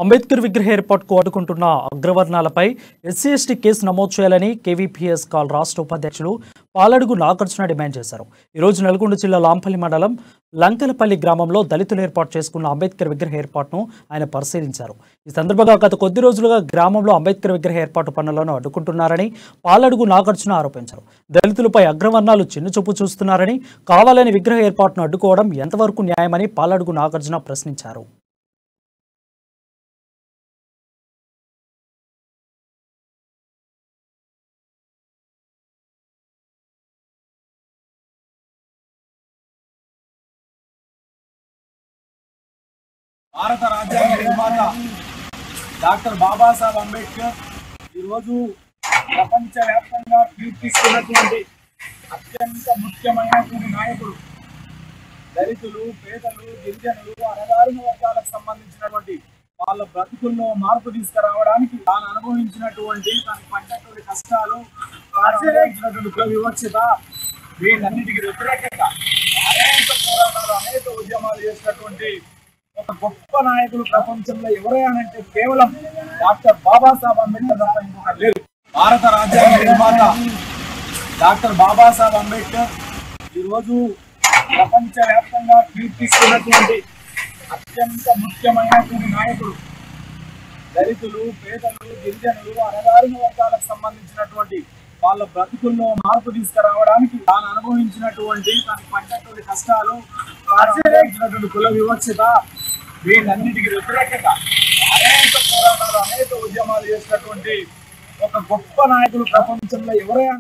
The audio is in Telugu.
అంబేద్కర్ విగ్రహ ఏర్పాటుకు అడ్డుకుంటున్న అగ్రవర్ణాలపై ఎస్సీ ఎస్టీ కేసు నమోదు చేయాలని కేవీపీఎస్ కాల్ రాష్ట్ర ఉపాధ్యక్షులు పాలడుగు నాగార్జున డిమాండ్ చేశారు. ఈ రోజు నల్గొండ జిల్లా లాంపల్లి మండలం లంకలపల్లి గ్రామంలో దళితులు ఏర్పాటు చేసుకున్న అంబేద్కర్ విగ్రహ ఏర్పాటును ఆయన పరిశీలించారు. ఈ సందర్భంగా గత కొద్ది రోజులుగా గ్రామంలో అంబేద్కర్ విగ్రహ ఏర్పాటు పనులను అడ్డుకుంటున్నారని పాలడుగు నాగార్జున ఆరోపించారు. దళితులపై అగ్రవర్ణాలు చిన్నుచూపు చూస్తున్నారని, కావాలని విగ్రహ ఏర్పాటును అడ్డుకోవడం ఎంతవరకు న్యాయమని పాలడుగు నాగార్జున ప్రశ్నించారు. భారత రాజ్యాంగ నిర్మాత డాక్టర్ బాబాసాహెబ్ అంబేద్కర్ ఈరోజు ప్రపంచవ్యాప్తంగా కీర్తిస్తున్నటువంటి అత్యంత ముఖ్యమైనటువంటి నాయకుడు. దళితులు, పేదలు, గిరిజనులు, అణగారిన వర్గాలకు సంబంధించినటువంటి వాళ్ళ బ్రతుకుల్లో మార్పు తీసుకురావడానికి తాను అనుభవించినటువంటి తనకు పడ్డటువంటి కష్టాలు, అనుభవించినటువంటి కుల వివక్షత, వీటన్నిటికీ వ్యతిరేకంగా అనేక పోరాటాలు, అనేక ఉద్యమాలు చేసినటువంటి ఒక గొప్ప నాయకులు ప్రపంచంలో ఎవరైనా కేవలం డాక్టర్ బాబాసాహెబ్ అంబేద్కర్ లేరు. భారత రాజ్యాంగ నిర్మాత డాక్టర్ బాబాసాహెబ్ అంబేద్కర్ ఈరోజు ప్రపంచవ్యాప్తంగా కీర్తిస్తున్నటువంటి అత్యంత ముఖ్యమైనటువంటి నాయకుడు. దళితులు, పేదలు, గిరిజనులు, అణగారిన వర్గాలకు సంబంధించినటువంటి వాళ్ళ బ్రతుకుల్లో మార్పు తీసుకురావడానికి తాను అనుభవించినటువంటి తనకు పడ్డటువంటి కష్టాలు, అనుభవించినటువంటి కుల వివక్షత, వీటన్నిటికీ వ్యతిరేకంగా అనేక పోరాటాలు, అనేక ఉద్యమాలు చేసినటువంటి ఒక గొప్ప నాయకులు ప్రపంచంలో ఎవరైనా